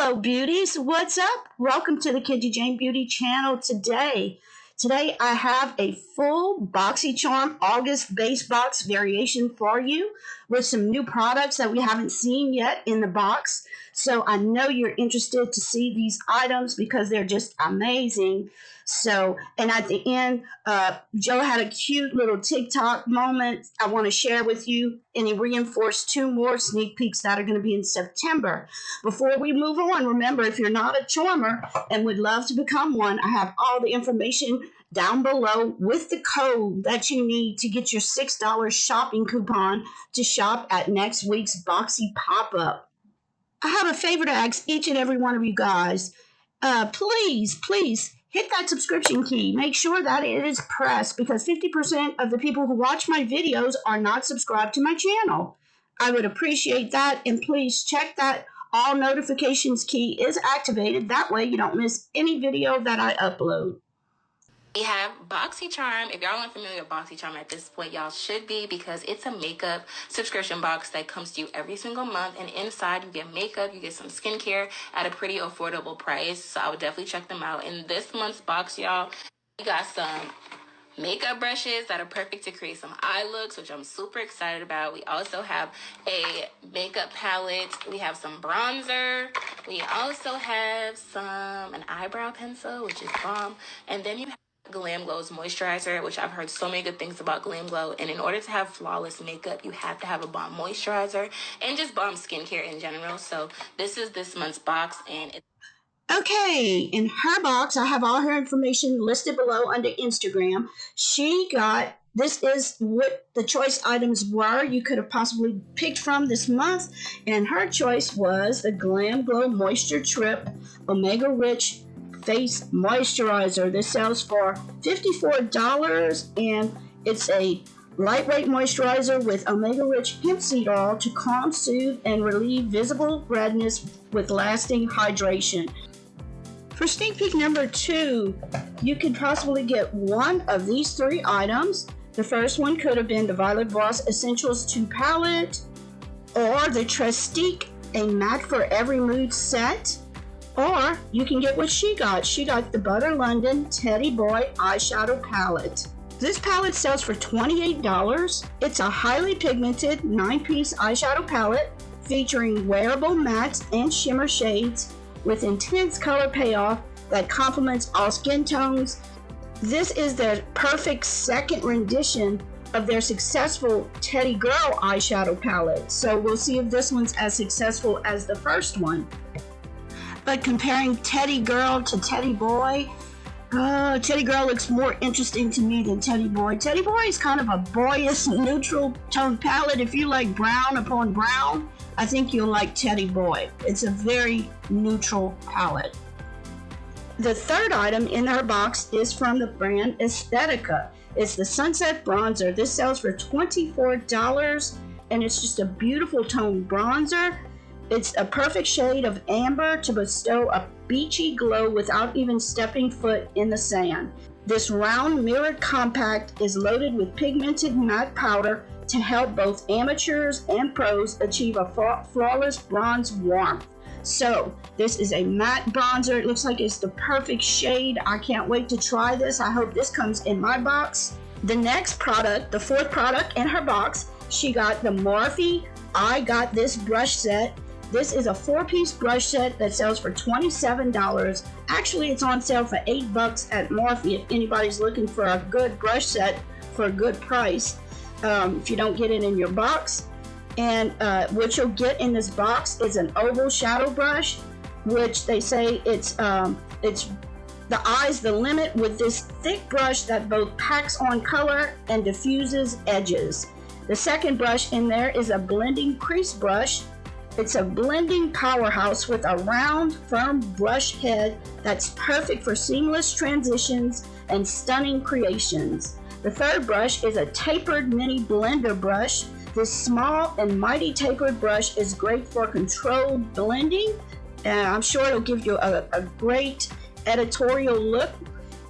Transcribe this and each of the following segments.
Hello beauties, what's up? Welcome to the Kendy Beauty channel today. Today I have a full Boxycharm August base box variation for you with some new products that we haven't seen yet in the box. So I know you're interested to see these items because they're just amazing. And at the end, Joe had a cute little TikTok moment I want to share with you, and he reinforced 2 more sneak peeks that are going to be in September. Before we move on, remember, if you're not a charmer and would love to become one, I have all the information down below with the code that you need to get your $6 shopping coupon to shop at next week's Boxy pop-up. I have a favor to ask each and every one of you guys. Please hit that subscription key. Make sure that it is pressed because 50% of the people who watch my videos are not subscribed to my channel. I would appreciate that, and please check that all notifications key is activated. That way you don't miss any video that I upload. We have Boxycharm. If y'all aren't familiar with Boxycharm at this point, y'all should be, because it's a makeup subscription box that comes to you every single month. And inside you get makeup, you get some skincare at a pretty affordable price. So I would definitely check them out. In this month's box, y'all, we got some makeup brushes that are perfect to create some eye looks, which I'm super excited about. We also have a makeup palette. We have some bronzer. We also have an eyebrow pencil, which is bomb. And then you have Glam Glow's moisturizer, which I've heard so many good things about Glam Glow. And in order to have flawless makeup, you have to have a bomb moisturizer and just bomb skincare in general. So this is this month's box, and it's okay, in her box, I have all her information listed below under Instagram. This is what the choice items were you could have possibly picked from this month. And her choice was the Glam Glow Moisture Trip Omega Rich Face Moisturizer. This sells for $54, and it's a lightweight moisturizer with omega rich hemp seed oil to calm, soothe, and relieve visible redness with lasting hydration. For sneak peek number 2, you could possibly get one of these 3 items. The first one could have been the Violet Voss Essentials 2 palette, or the Trestique, a matte for every mood set. Or you can get what she got. She got the Butter London Teddy Boy eyeshadow palette. This palette sells for $28. It's a highly pigmented 9-piece eyeshadow palette featuring wearable mattes and shimmer shades with intense color payoff that complements all skin tones. This is their perfect second rendition of their successful Teddy Girl eyeshadow palette. So we'll see if this one's as successful as the first one. But comparing Teddy Girl to Teddy Boy, Teddy Girl looks more interesting to me than Teddy Boy. Teddy Boy is kind of a boyish, neutral tone palette. If you like brown upon brown, I think you'll like Teddy Boy. It's a very neutral palette. The third item in our box is from the brand Aesthetica. It's the Sunset Bronzer. This sells for $24, and it's just a beautiful tone bronzer. It's a perfect shade of amber to bestow a beachy glow without even stepping foot in the sand. This round mirrored compact is loaded with pigmented matte powder to help both amateurs and pros achieve a flawless bronze warmth. So this is a matte bronzer. It looks like it's the perfect shade. I can't wait to try this. I hope this comes in my box. The next product, the 4th product in her box, she got the Morphe I Got This brush set. This is a 4-piece brush set that sells for $27. Actually, it's on sale for $8 at Morphe if anybody's looking for a good brush set for a good price. If you don't get it in your box. And what you'll get in this box is an oval shadow brush, which they say it's the eye's the limit with this thick brush that both packs on color and diffuses edges. The second brush in there is a blending crease brush. It's a blending powerhouse with a round, firm brush head that's perfect for seamless transitions and stunning creations. The third brush is a tapered mini blender brush. This small and mighty tapered brush is great for controlled blending, and I'm sure it'll give you a great editorial look.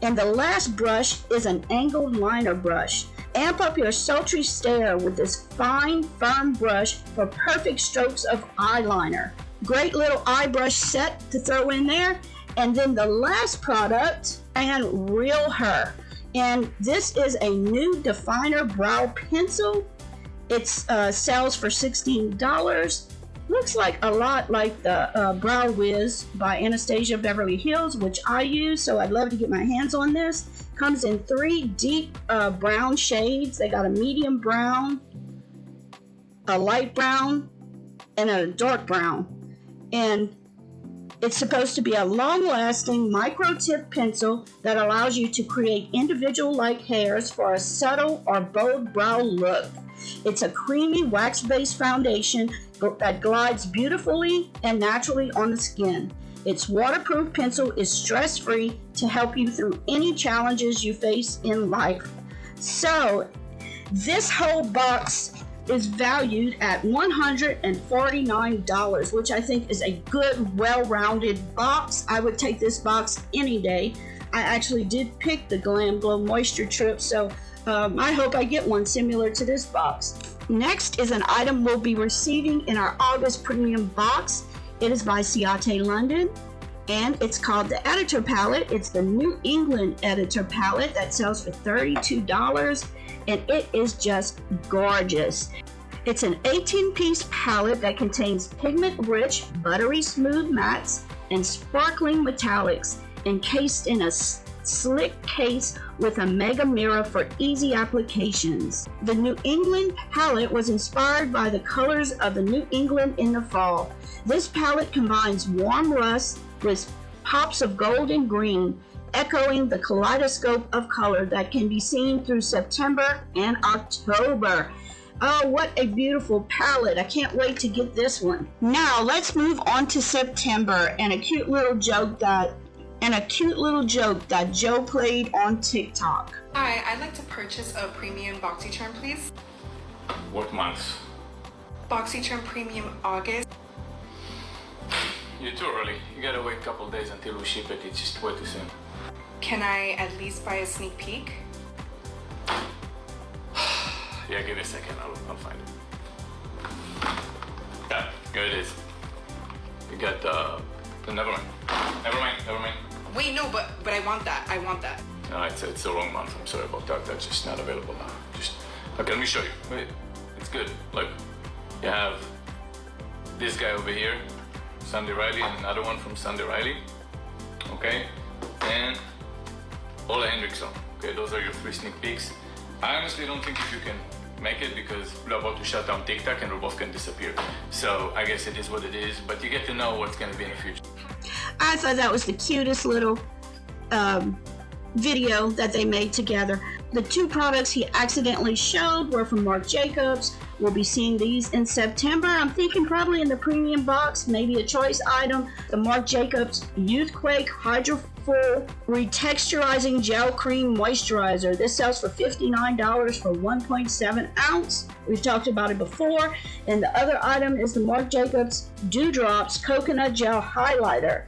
And the last brush is an angled liner brush. Amp up your sultry stare with this fine, firm brush for perfect strokes of eyeliner. Great little eye brush set to throw in there. And then the last product, and Real Her. And this is a new definer brow pencil. It sells for $16. Looks like a lot like the Brow Wiz by Anastasia Beverly Hills, which I use, so I'd love to get my hands on this. Comes in 3 deep brown shades. They got a medium brown, a light brown, and a dark brown. And it's supposed to be a long-lasting micro-tip pencil that allows you to create individual-like hairs for a subtle or bold brow look. It's a creamy wax-based foundation that glides beautifully and naturally on the skin. Its waterproof pencil is stress-free to help you through any challenges you face in life. So, this whole box is valued at $149, which I think is a good, well-rounded box. I would take this box any day. I actually did pick the Glam Glow Moisture Trip, so I hope I get one similar to this box. Next is an item we'll be receiving in our August premium box. It is by Ciate London, and it's called the Editor Palette. It's the New England Editor Palette that sells for $32, and it is just gorgeous. It's an 18-piece palette that contains pigment-rich, buttery smooth mattes and sparkling metallics, encased in a slick case with a mega mirror for easy applications. The New England palette was inspired by the colors of the New England in the fall. This palette combines warm rust with pops of gold and green, echoing the kaleidoscope of color that can be seen through September and October. Oh, what a beautiful palette. I can't wait to get this one. Now, let's move on to September and a cute little joke that Joe played on TikTok. Hi, I'd like to purchase a premium Boxycharm, please. What month? Boxycharm Premium August. You're too early. You gotta wait a couple days until we ship it. It's just way too soon. Can I at least buy a sneak peek? Yeah, give me a second. I'll find it. Yeah, here it is. You got the never mind. Wait, no, but I want that. No, it's the wrong month. I'm sorry about that. That's just not available now. Okay, let me show you. Wait, it's good. Look, you have this guy over here, Sandy Riley, and another one from Sandy Riley. Okay, and Ola Hendrickson. Okay, those are your 3 sneak peeks. I honestly don't think if you can make it because we're about to shut down TikTok and we're both gonna disappear. So I guess it is what it is, but you get to know what's gonna be in the future. I thought that was the cutest little video that they made together. The 2 products he accidentally showed were from Marc Jacobs. We'll be seeing these in September. I'm thinking probably in the premium box, maybe a choice item. The Marc Jacobs Youthquake Hydro Full Retexturizing Gel Cream Moisturizer. This sells for $59 for 1.7 ounce. We've talked about it before. And the other item is the Marc Jacobs Dewdrops Coconut Gel Highlighter.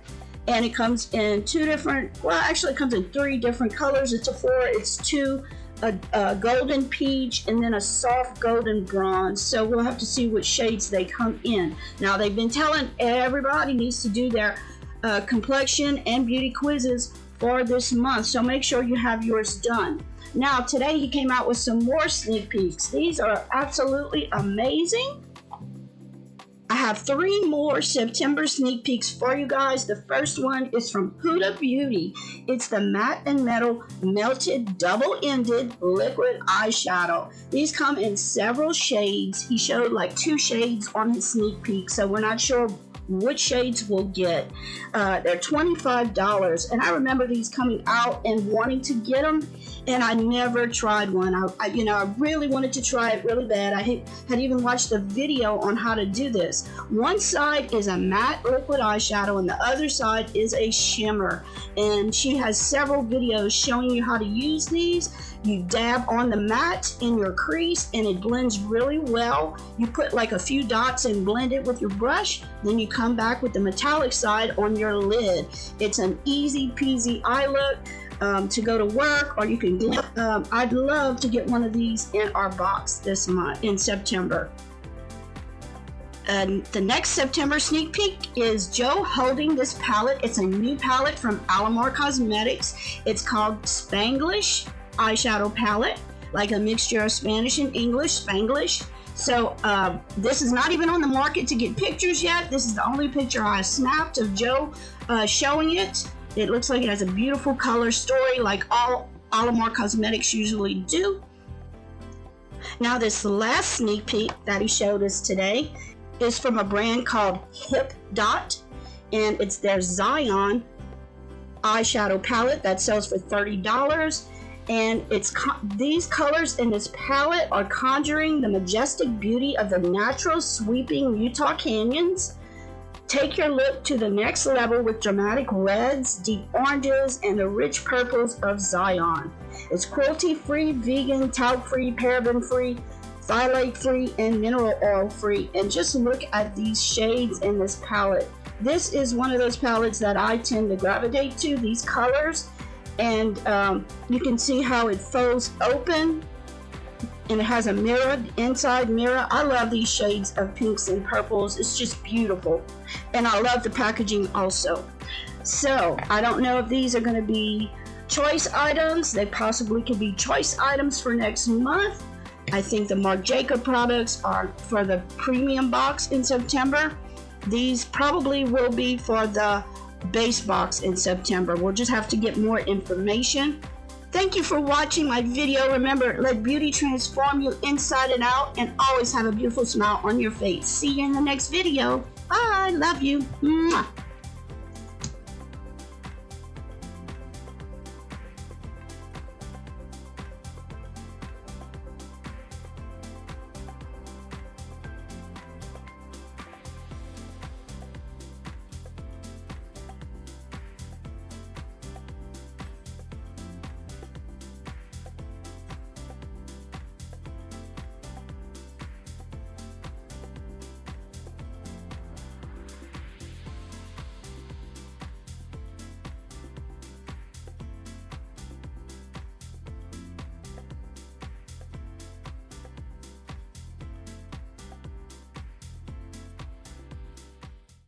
And it comes in 2 different, well, actually it comes in 3 different colors. It's 2 a golden peach and then a soft golden bronze. So we'll have to see which shades they come in. Now, they've been telling everybody needs to do their complexion and beauty quizzes for this month, so make sure you have yours done. Now, today he came out with some more sneak peeks. These are absolutely amazing. I have 3 more September sneak peeks for you guys. The first one is from Huda Beauty. It's the Matte and Metal Melted Double-Ended Liquid Eyeshadow. These come in several shades. He showed like 2 shades on his sneak peek, so we're not sure which shades we'll get. They're $25, and I remember these coming out and wanting to get them, and I never tried one. I really wanted to try it really bad. I had even watched a video on how to do this. One side is a matte liquid eyeshadow, and the other side is a shimmer. And she has several videos showing you how to use these. You dab on the matte in your crease, and it blends really well. You put like a few dots and blend it with your brush. Then you come back with the metallic side on your lid. It's an easy peasy eye look. To go to work, or you can I'd love to get one of these in our box this month in September. the next September sneak peek is Joe holding this palette. It's a new palette from Allure Cosmetics. It's called Spanglish eyeshadow palette, like a mixture of Spanish and English, Spanglish. So this is not even on the market to get pictures yet. This is the only picture I snapped of Joe showing it. It looks like it has a beautiful color story like all Allure Cosmetics usually do. Now this last sneak peek that he showed us today is from a brand called Hip Dot, and it's their Zion eyeshadow palette that sells for $30. And these colors in this palette are conjuring the majestic beauty of the natural sweeping Utah canyons. Take your look to the next level with dramatic reds, deep oranges, and the rich purples of Zion. It's cruelty-free, vegan, talc-free, paraben-free, phthalate-free, and mineral oil-free. And just look at these shades in this palette. This is one of those palettes that I tend to gravitate to, these colors. And you can see how it folds open, and it has a mirror, inside mirror. I love these shades of pinks and purples. It's just beautiful. And I love the packaging also. So I don't know if these are going to be choice items. They possibly could be choice items for next month. I think the Marc Jacobs products are for the premium box in September. These probably will be for the base box in September. We'll just have to get more information. Thank you for watching my video. Remember, let beauty transform you inside and out, and always have a beautiful smile on your face. See you in the next video. Bye. Love you. Mwah.